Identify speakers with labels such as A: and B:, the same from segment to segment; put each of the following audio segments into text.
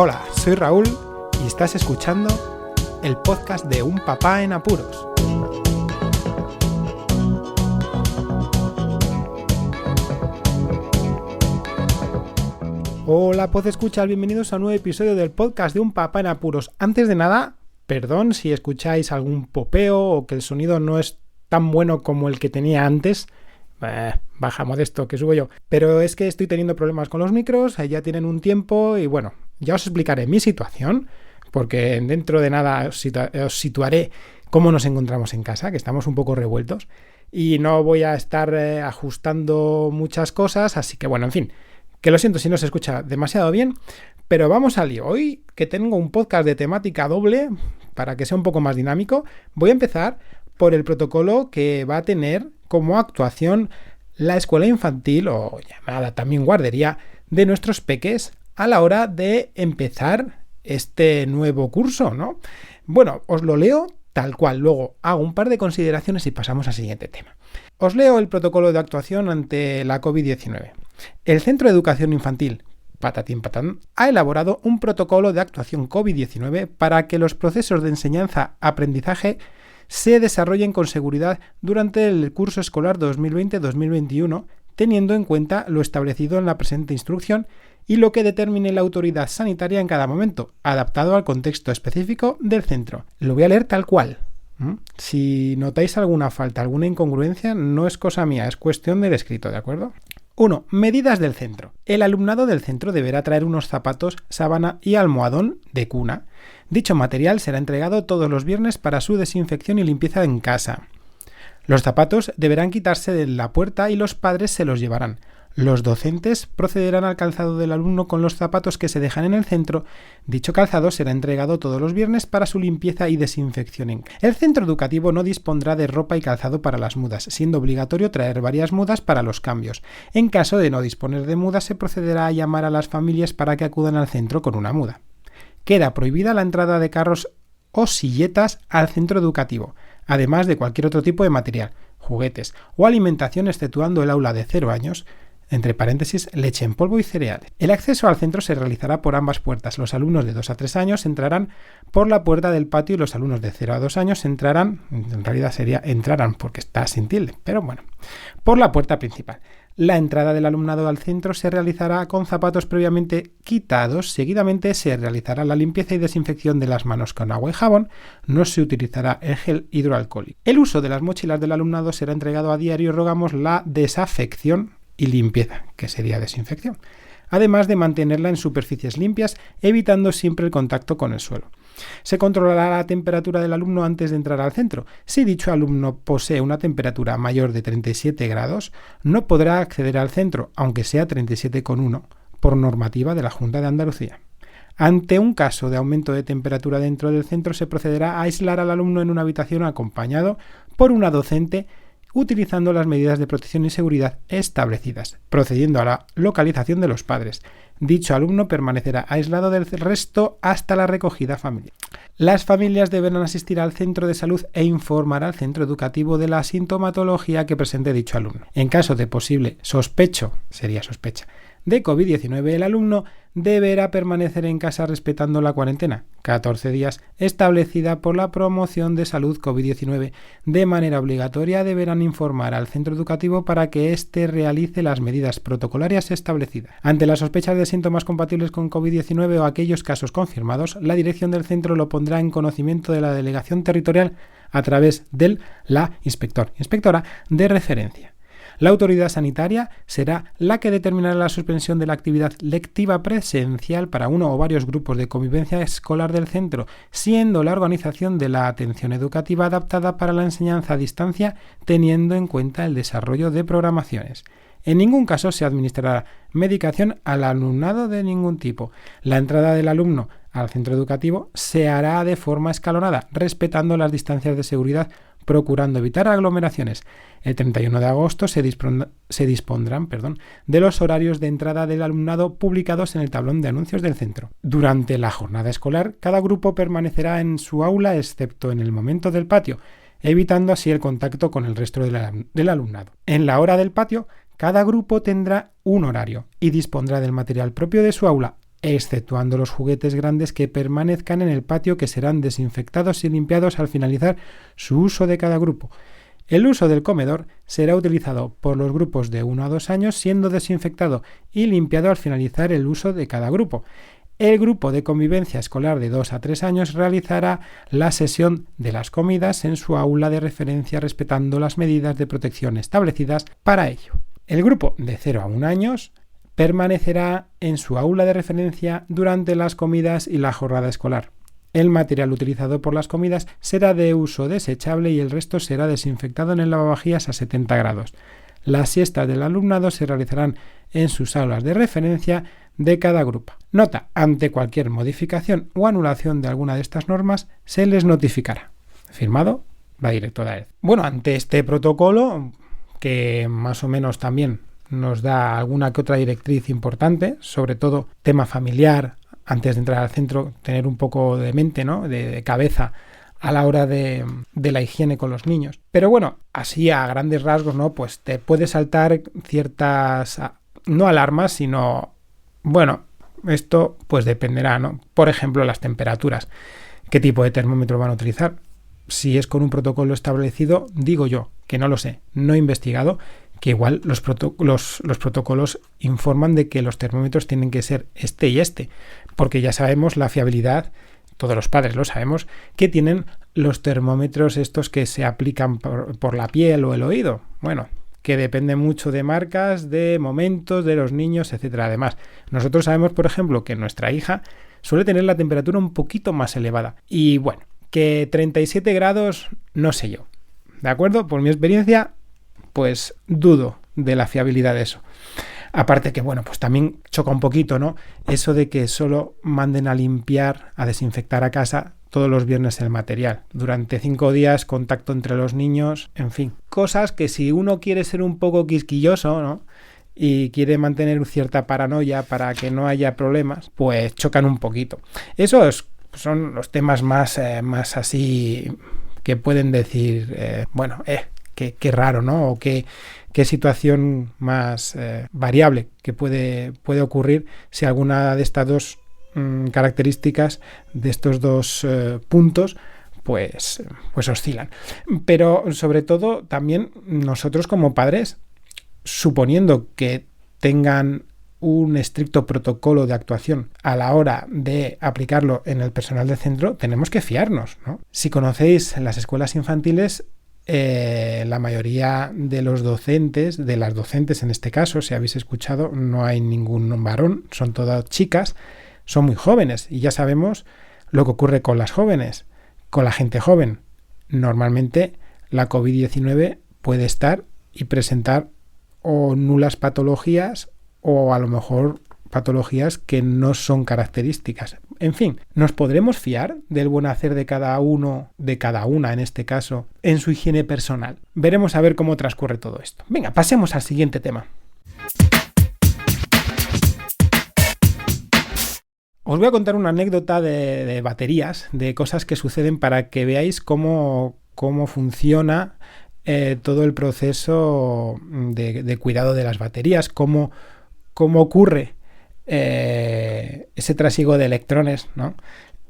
A: Hola, soy Raúl y estás escuchando el podcast de Un Papá en Apuros. Hola, podescuchas, bienvenidos a un nuevo episodio del podcast de Un Papá en Apuros. Antes de nada, perdón si escucháis algún popeo o que el sonido no es tan bueno como el que tenía antes. Baja modesto que subo yo. Pero es que estoy teniendo problemas con los micros, ya tienen un tiempo y bueno, ya os explicaré mi situación, porque dentro de nada os situaré cómo nos encontramos en casa, que estamos un poco revueltos y no voy a estar ajustando muchas cosas, así que bueno, en fin, que lo siento si no se escucha demasiado bien, pero vamos al lío. Hoy que tengo un podcast de temática doble, para que sea un poco más dinámico, voy a empezar por el protocolo que va a tener como actuación la escuela infantil, o llamada también guardería, de nuestros peques a la hora de empezar este nuevo curso, ¿no? Bueno, os lo leo tal cual, luego hago un par de consideraciones y pasamos al siguiente tema. Os leo el protocolo de actuación ante la COVID-19. El Centro de Educación Infantil, patatín patán, ha elaborado un protocolo de actuación COVID-19 para que los procesos de enseñanza-aprendizaje se desarrollen con seguridad durante el curso escolar 2020-2021, teniendo en cuenta lo establecido en la presente instrucción y lo que determine la autoridad sanitaria en cada momento, adaptado al contexto específico del centro. Lo voy a leer tal cual. Si notáis alguna falta, alguna incongruencia, no es cosa mía, es cuestión del escrito, ¿de acuerdo? 1. Medidas del centro. El alumnado del centro deberá traer unos zapatos, sábana y almohadón de cuna. Dicho material será entregado todos los viernes para su desinfección y limpieza en casa. Los zapatos deberán quitarse de la puerta y los padres se los llevarán. Los docentes procederán al calzado del alumno con los zapatos que se dejan en el centro. Dicho calzado será entregado todos los viernes para su limpieza y desinfección. El centro educativo no dispondrá de ropa y calzado para las mudas, siendo obligatorio traer varias mudas para los cambios. En caso de no disponer de mudas, se procederá a llamar a las familias para que acudan al centro con una muda. Queda prohibida la entrada de carros o silletas al centro educativo, además de cualquier otro tipo de material, juguetes o alimentación, exceptuando el aula de 0 años, entre paréntesis, leche en polvo y cereales. El acceso al centro se realizará por ambas puertas. Los alumnos de 2 a 3 años entrarán por la puerta del patio y los alumnos de 0 a 2 años entrarán porque está sin tilde, pero bueno, por la puerta principal. La entrada del alumnado al centro se realizará con zapatos previamente quitados. Seguidamente se realizará la limpieza y desinfección de las manos con agua y jabón. No se utilizará el gel hidroalcohólico. El uso de las mochilas del alumnado será entregado a diario. Rogamos la desafección y limpieza, que sería desinfección, además de mantenerla en superficies limpias, evitando siempre el contacto con el suelo. Se controlará la temperatura del alumno antes de entrar al centro. Si dicho alumno posee una temperatura mayor de 37 grados, no podrá acceder al centro, aunque sea 37,1, por normativa de la Junta de Andalucía. Ante un caso de aumento de temperatura dentro del centro, se procederá a aislar al alumno en una habitación acompañado por una docente, utilizando las medidas de protección y seguridad establecidas, procediendo a la localización de los padres. Dicho alumno permanecerá aislado del resto hasta la recogida familiar. Las familias deberán asistir al centro de salud e informar al centro educativo de la sintomatología que presente dicho alumno. En caso de posible sospecha de COVID-19, el alumno deberá permanecer en casa respetando la cuarentena, 14 días, establecida por la Promoción de Salud COVID-19. De manera obligatoria deberán informar al centro educativo para que éste realice las medidas protocolarias establecidas. Ante las sospechas de síntomas compatibles con COVID-19 o aquellos casos confirmados, la dirección del centro lo pondrá en conocimiento de la delegación territorial a través de la inspectora de referencia. La autoridad sanitaria será la que determinará la suspensión de la actividad lectiva presencial para uno o varios grupos de convivencia escolar del centro, siendo la organización de la atención educativa adaptada para la enseñanza a distancia, teniendo en cuenta el desarrollo de programaciones. En ningún caso se administrará medicación al alumnado de ningún tipo. La entrada del alumno al centro educativo se hará de forma escalonada, respetando las distancias de seguridad, procurando evitar aglomeraciones. El 31 de agosto se dispondrán de los horarios de entrada del alumnado publicados en el tablón de anuncios del centro. Durante la jornada escolar, cada grupo permanecerá en su aula excepto en el momento del patio, evitando así el contacto con el resto del alumnado. En la hora del patio, cada grupo tendrá un horario y dispondrá del material propio de su aula, exceptuando los juguetes grandes que permanezcan en el patio, que serán desinfectados y limpiados al finalizar su uso de cada grupo. El uso del comedor será utilizado por los grupos de 1 a 2 años, siendo desinfectado y limpiado al finalizar el uso de cada grupo. El grupo de convivencia escolar de 2 a 3 años realizará la sesión de las comidas en su aula de referencia, respetando las medidas de protección establecidas para ello. El grupo de 0 a 1 años permanecerá en su aula de referencia durante las comidas y la jornada escolar. El material utilizado por las comidas será de uso desechable y el resto será desinfectado en el lavavajillas a 70 grados. Las siestas del alumnado se realizarán en sus aulas de referencia de cada grupo. Nota: ante cualquier modificación o anulación de alguna de estas normas se les notificará. Firmado la directora ED. Bueno, ante este protocolo, que más o menos también nos da alguna que otra directriz importante, sobre todo tema familiar, antes de entrar al centro, tener un poco de mente, ¿no? de cabeza a la hora de la higiene con los niños. Pero bueno, así a grandes rasgos, ¿no? Pues te puede saltar ciertas, no alarmas, sino, bueno, esto pues dependerá, ¿no? Por ejemplo, las temperaturas. ¿Qué tipo de termómetro van a utilizar? Si es con un protocolo establecido, digo yo, que no lo sé, no he investigado, que igual los protocolos informan de que los termómetros tienen que ser este y este, porque ya sabemos la fiabilidad, todos los padres lo sabemos, que tienen los termómetros estos que se aplican por la piel o el oído. Bueno, que depende mucho de marcas, de momentos, de los niños, etcétera. Además, nosotros sabemos, por ejemplo, que nuestra hija suele tener la temperatura un poquito más elevada. Y bueno, que 37 grados, no sé yo. ¿De acuerdo? Por mi experiencia, pues dudo de la fiabilidad de eso. Aparte que, bueno, pues también choca un poquito, ¿no? Eso de que solo manden a limpiar, a desinfectar a casa todos los viernes el material. Durante 5 días, contacto entre los niños, en fin. Cosas que si uno quiere ser un poco quisquilloso, ¿no? Y quiere mantener cierta paranoia para que no haya problemas, pues chocan un poquito. Esos son los temas más así que pueden decir, qué raro, ¿no? O qué situación más variable que puede ocurrir si alguna de estas dos características, de estos dos puntos, pues oscilan. Pero sobre todo también nosotros como padres, suponiendo que tengan un estricto protocolo de actuación a la hora de aplicarlo en el personal del centro, tenemos que fiarnos, ¿no? Si conocéis las escuelas infantiles, la mayoría de los docentes, de las docentes en este caso, si habéis escuchado, no hay ningún varón, son todas chicas, son muy jóvenes y ya sabemos lo que ocurre con las jóvenes, con la gente joven. Normalmente la COVID-19 puede estar y presentar o nulas patologías o a lo mejor patologías que no son características. En fin, ¿nos podremos fiar del buen hacer de cada uno, de cada una en este caso, en su higiene personal? Veremos a ver cómo transcurre todo esto. Venga, pasemos al siguiente tema. Os voy a contar una anécdota de baterías, de cosas que suceden para que veáis cómo funciona todo el proceso de cuidado de las baterías, cómo ocurre ese trasiego de electrones, ¿no?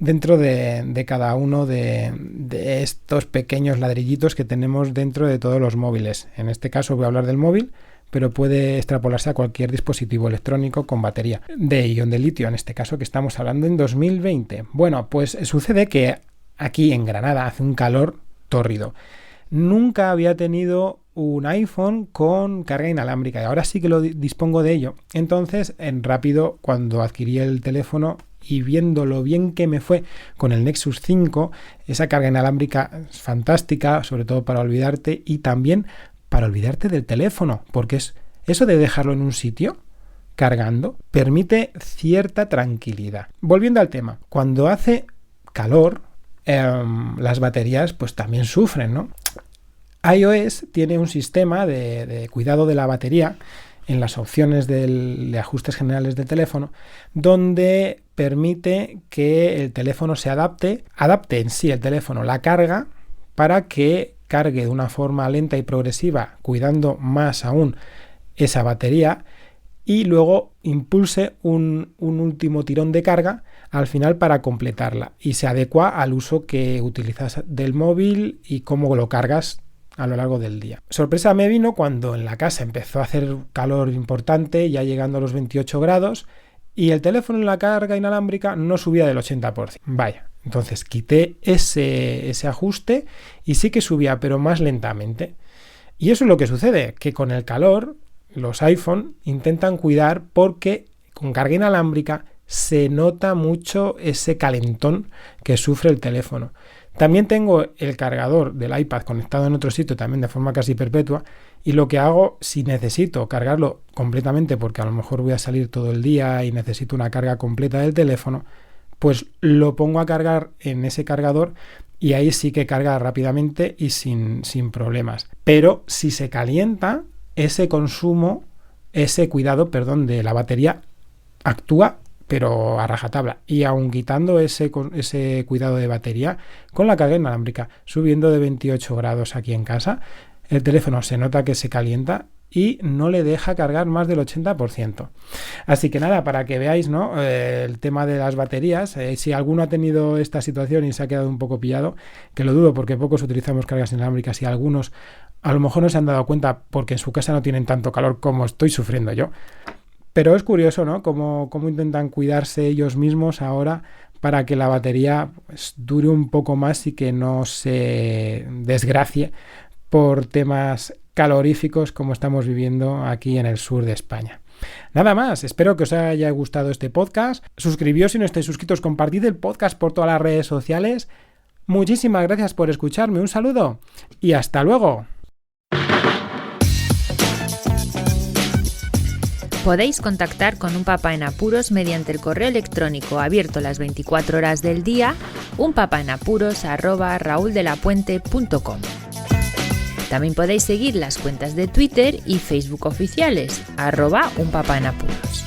A: Dentro de cada uno de estos pequeños ladrillitos que tenemos dentro de todos los móviles. En este caso voy a hablar del móvil, pero puede extrapolarse a cualquier dispositivo electrónico con batería de ion de litio, en este caso que estamos hablando en 2020. Bueno, pues sucede que aquí en Granada hace un calor tórrido. Nunca había tenido un iPhone con carga inalámbrica y ahora sí que lo dispongo de ello. Entonces, rápido, cuando adquirí el teléfono y viendo lo bien que me fue con el Nexus 5, esa carga inalámbrica es fantástica, sobre todo para olvidarte y también para olvidarte del teléfono, porque es eso de dejarlo en un sitio cargando permite cierta tranquilidad. Volviendo al tema, cuando hace calor, las baterías pues también sufren, ¿no? iOS tiene un sistema de cuidado de la batería en las opciones de ajustes generales del teléfono, donde permite que el teléfono se adapte en sí el teléfono la carga para que cargue de una forma lenta y progresiva, cuidando más aún esa batería y luego impulse un último tirón de carga al final para completarla y se adecua al uso que utilizas del móvil y cómo lo cargas a lo largo del día. Sorpresa me vino cuando en la casa empezó a hacer calor importante, ya llegando a los 28 grados, y el teléfono en la carga inalámbrica no subía del 80%. Vaya, entonces quité ese ajuste y sí que subía, pero más lentamente. Y eso es lo que sucede, que con el calor los iPhone intentan cuidar porque con carga inalámbrica se nota mucho ese calentón que sufre el teléfono. También tengo el cargador del iPad conectado en otro sitio también de forma casi perpetua y lo que hago si necesito cargarlo completamente porque a lo mejor voy a salir todo el día y necesito una carga completa del teléfono, pues lo pongo a cargar en ese cargador y ahí sí que carga rápidamente y sin problemas. Pero si se calienta, ese cuidado de la batería actúa pero a rajatabla, y aun quitando ese cuidado de batería con la carga inalámbrica subiendo de 28 grados aquí en casa, el teléfono se nota que se calienta y no le deja cargar más del 80%. Así que nada, para que veáis, ¿no? El tema de las baterías, si alguno ha tenido esta situación y se ha quedado un poco pillado, que lo dudo porque pocos utilizamos cargas inalámbricas y algunos a lo mejor no se han dado cuenta porque en su casa no tienen tanto calor como estoy sufriendo yo. Pero es curioso, ¿no? Cómo intentan cuidarse ellos mismos ahora para que la batería pues dure un poco más y que no se desgracie por temas caloríficos como estamos viviendo aquí en el sur de España. Nada más, espero que os haya gustado este podcast. Suscribíos si no estáis suscritos, compartid el podcast por todas las redes sociales. Muchísimas gracias por escucharme, un saludo y hasta luego.
B: Podéis contactar con Un Papá en Apuros mediante el correo electrónico abierto las 24 horas del día, unpapaenapuros@rauldelapuente.com. También podéis seguir las cuentas de Twitter y Facebook oficiales, @unpapaenapuros.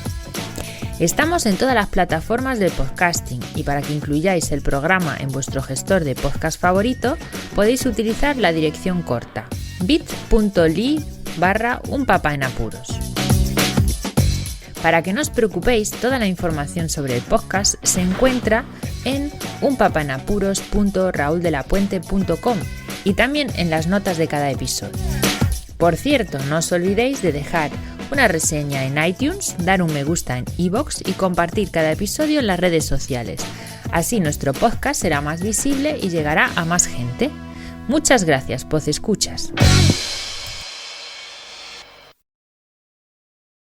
B: Estamos en todas las plataformas de podcasting y para que incluyáis el programa en vuestro gestor de podcast favorito, podéis utilizar la dirección corta bit.ly/unpapaenapuros. Para que no os preocupéis, toda la información sobre el podcast se encuentra en unpapaenapuros.rauldelapuente.com y también en las notas de cada episodio. Por cierto, no os olvidéis de dejar una reseña en iTunes, dar un me gusta en iVoox y compartir cada episodio en las redes sociales. Así nuestro podcast será más visible y llegará a más gente. Muchas gracias, podcescuchas.